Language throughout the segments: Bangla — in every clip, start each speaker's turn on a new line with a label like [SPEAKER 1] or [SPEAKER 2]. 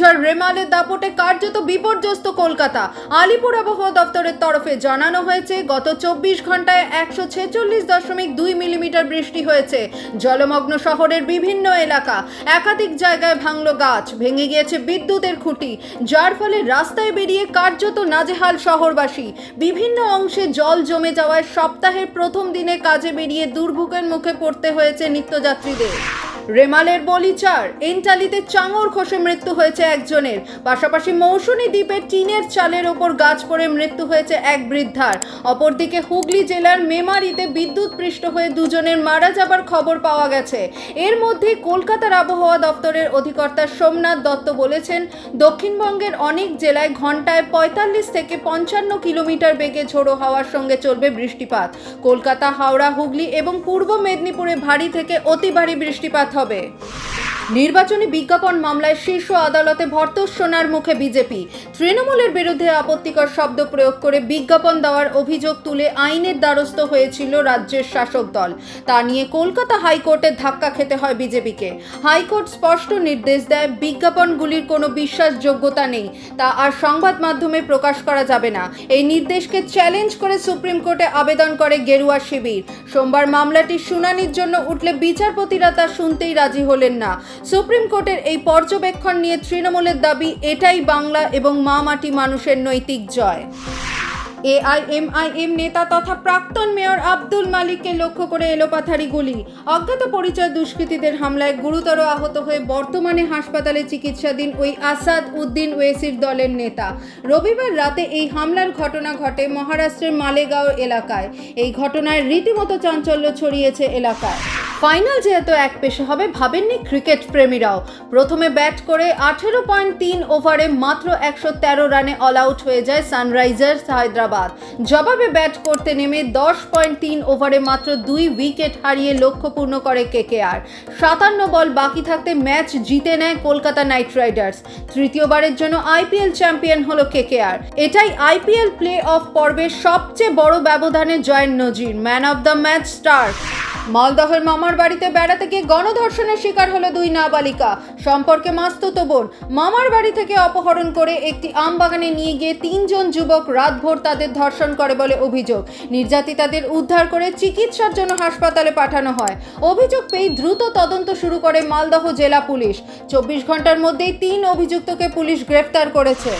[SPEAKER 1] ঘূর্ণিঝড় রেমালের দাপটে কার্যত বিপর্যস্ত কলকাতা। আলিপুর আবহাওয়া দপ্তরের তরফে জানানো হয়েছে, গত 24 ঘন্টায় 146.2 মিলিমিটার বৃষ্টি হয়েছে। জলমগ্ন শহরের বিভিন্ন এলাকা, একাধিক জায়গায় ভাঙল গাছ, ভেঙে গিয়েছে বিদ্যুতের খুঁটি, যার ফলে রাস্তায় বেরিয়ে কার্যত নাজেহাল শহরবাসী। বিভিন্ন অংশে জল জমে যাওয়ায় সপ্তাহের প্রথম দিনে কাজে বেরিয়ে দুর্ভোগের মুখে পড়তে হয়েছে নিত্যযাত্রীদের। রেমালের বলিচার এন্টালিতে চাঙর খসে মৃত্যু হয়েছে একজনের, পাশাপাশি মৌসুমী দ্বীপের টিনের চালের ওপর গাছ পড়ে মৃত্যু হয়েছে এক বৃদ্ধার। অপরদিকে হুগলি জেলার মেমারিতে বিদ্যুৎ পৃষ্ঠ হয়ে দুজনের মারা যাবার খবর পাওয়া গেছে। এর মধ্যে কলকাতার আবহাওয়া দপ্তরের অধিকর্তা সোমনাথ দত্ত বলেছেন, দক্ষিণবঙ্গের অনেক জেলায় ঘন্টায় 45 থেকে 55 কিলোমিটার বেগে ঝোড়ো হাওয়ার সঙ্গে চলবে বৃষ্টিপাত। কলকাতা, হাওড়া, হুগলি এবং পূর্ব মেদিনীপুরে ভারী থেকে অতি ভারী বৃষ্টিপাত হবে। নির্বাচনী বিজ্ঞাপন মামলায় শীর্ষ আদালতে ভর্ৎসনার মুখে বিজেপি। তৃণমূলের বিরুদ্ধে আপত্তিকর শব্দ প্রয়োগ করে বিজ্ঞাপন দেওয়ার অভিযোগ তুলে আইনের দ্বারস্থ হয়েছিল রাজ্যের শাসক দল। তা নিয়ে কলকাতা হাইকোর্টে ধাক্কা খেতে হয় বিজেপিকে। হাইকোর্ট স্পষ্ট নির্দেশ দেয়, বিজ্ঞাপনগুলির কোনো বিশ্বাসযোগ্যতা নেই, তা আর সংবাদ মাধ্যমে প্রকাশ করা যাবে না। এই নির্দেশকে চ্যালেঞ্জ করে সুপ্রিম কোর্টে আবেদন করে গেরুয়া শিবির। সোমবার মামলাটির শুনানির জন্য উঠলে বিচারপতিরা তা শুনতেই রাজি হলেন না। সুপ্রিম কোর্টের এই পর্যবেক্ষণ নিয়ে তৃণমূলের দাবি, এটাই বাংলা এবং মা মাটি মানুষের নৈতিক জয়। এআইএমআইএম নেতা তথা প্রাক্তন মেয়র আব্দুল মালিককে লক্ষ্য করে এলোপাথারি গুলি। অজ্ঞাত পরিচয় দুষ্কৃতীদের হামলায় গুরুতর আহত হয়ে বর্তমানে হাসপাতালে চিকিৎসাধীন ওই আসাদ উদ্দিন ওয়েসির দলের নেতা। রবিবার রাতে এই হামলার ঘটনা ঘটে মহারাষ্ট্রের মালেগাঁও এলাকায়। এই ঘটনায় রীতিমতো চাঞ্চল্য ছড়িয়েছে এলাকায়। ফাইনাল যেহেতু এক পেশে হবে, ভাবেননি ক্রিকেট প্রেমীরাও। প্রথমে ব্যাট করে 18.3 ওভারে মাত্র 113 রানে অল আউট হয়ে যায় সানরাইজার্স হায়দ্রাবাদ। জবাবে ব্যাট করতে নেমে 10.3 ওভারে মাত্র 2 উইকেট হারিয়ে লক্ষ্য পূর্ণ করে কেকেআর। 57 বল বাকি থাকতে ম্যাচ জিতে নেয় কলকাতা নাইট রাইডার্স। তৃতীয়বারের জন্য আইপিএল চ্যাম্পিয়ন হলো কেকেআর। এটাই আইপিএল প্লে অফ পর্বের সবচেয়ে বড় ব্যবধানে জয়ের নজির। Man of the match star. মালদহের মামার বাড়িতে বেড়াতে গিয়ে গণধর্ষণের শিকার হলো 2 নাবালিকা। সম্পর্কে মাস্তুতো বোন। মামার বাড়ি থেকে অপহরণ করে একটি আম বাগানে নিয়ে গিয়ে 3 জন যুবক রাতভর তাদের ধর্ষণ করে বলে অভিযোগ। নির্যাতিতাদের উদ্ধার করে চিকিৎসার জন্য হাসপাতালে পাঠানো হয়। অভিযোগ পেয়ে দ্রুত তদন্ত শুরু করে মালদহ জেলা পুলিশ। 24 ঘন্টার মধ্যেই 3 অভিযুক্তকে পুলিশ গ্রেফতার করেছে।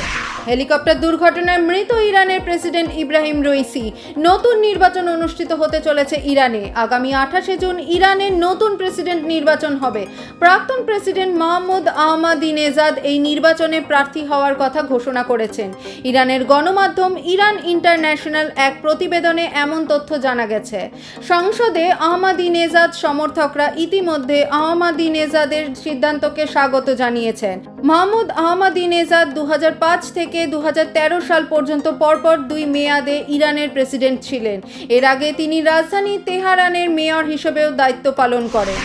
[SPEAKER 1] হেলিকপ্টার দুর্ঘটনায় মৃত ইরানের প্রেসিডেন্ট ইব্রাহিম রইসি। নতুন নির্বাচন অনুষ্ঠিত হতে চলেছে ইরানে। আগামী 28 জুন ইরানের নতুন প্রেসিডেন্ট নির্বাচন হবে। প্রাক্তন প্রেসিডেন্ট মাহমুদ আহমাদিনেজাদ এই নির্বাচনে প্রার্থী হওয়ার কথা ঘোষণা করেছেন। ইরানের গণমাধ্যম ইরান ইন্টারন্যাশনাল এক প্রতিবেদনে এমন তথ্য জানা গেছে। সংসদে আহমাদিনেজাদ সমর্থকরা ইতিমধ্যে আহমাদিনেজাদের সিদ্ধান্তকে স্বাগত জানিয়েছেন। মাহমুদ আহমাদিনেজাদ 2005 থেকে 2013 সাল পর্যন্ত পরপর 2 মেয়াদে ইরানের প্রেসিডেন্ট ছিলেন। এর আগে তিনি রাজধানী তেহরানের মেয়র হিসেবেও দায়িত্ব পালন করেন।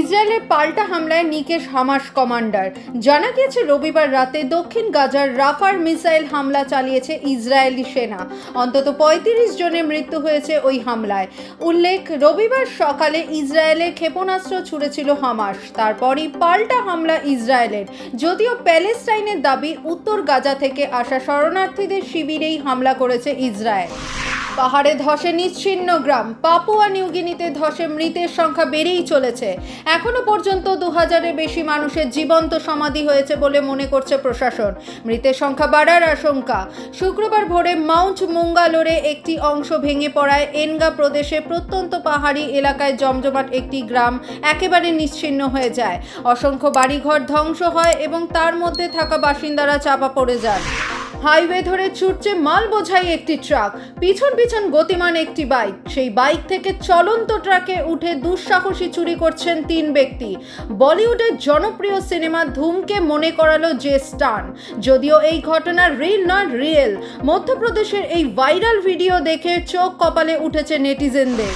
[SPEAKER 1] ইসরায়েলের পাল্টা হামলায় নিকেশ হামাস কমান্ডার। জানা গিয়েছে, রবিবার রাতে দক্ষিণ গাজার রাফার মিসাইল হামলা চালিয়েছে ইসরায়েলি সেনা। অন্তত 35 জনের মৃত্যু হয়েছে ওই হামলায়। উল্লেখ, রবিবার সকালে ইসরায়েলের ক্ষেপণাস্ত্র ছুড়েছিল হামাস। তারপরই পাল্টা হামলা ইসরায়েলের। যদিও প্যালেস্টাইনের দাবি, উত্তর গাজা থেকে আসা শরণার্থীদের শিবিরেই হামলা করেছে ইসরায়েল। পাহাড়ে ধসে নিশ্চিহ্ন গ্রাম। পাপুয়া নিউগিনিতে ধসে মৃতের সংখ্যা বেড়েই চলেছে। এখনো পর্যন্ত 2000-এর বেশি মানুষের জীবন্ত সমাধি হয়েছে বলে মনে করছে প্রশাসন। মৃতের সংখ্যা বাড়ার আশঙ্কা। শুক্রবার ভোরে মাউন্ট মুঙ্গালোরে একটি অংশ ভেঙে পড়ায় এনগা প্রদেশে প্রত্যন্ত পাহাড়ি এলাকায় জমজমাট একটি গ্রাম একেবারে নিশ্চিহ্ন হয়ে যায়। অসংখ্য বাড়িঘর ধ্বংস হয় এবং তার মধ্যে থাকা বাসিন্দারা চাপা পড়ে যান। হাইওয়ে ধরে ছুটছে মাল বোঝাই একটি ট্রাক। পিছন পিছন গতিমান একটি বাইক। সেই বাইক থেকে চলন্ত ট্রাকে উঠে দুঃসাহসী চুরি করছেন 3 ব্যক্তি। বলিউডের জনপ্রিয় সিনেমা ধুমকে মনে করালো যে স্টান। যদিও এই ঘটনা রিল নয়, রিয়েল। মধ্যপ্রদেশের এই ভাইরাল ভিডিও দেখে চোখ কপালে উঠেছে নেটিজেনদের।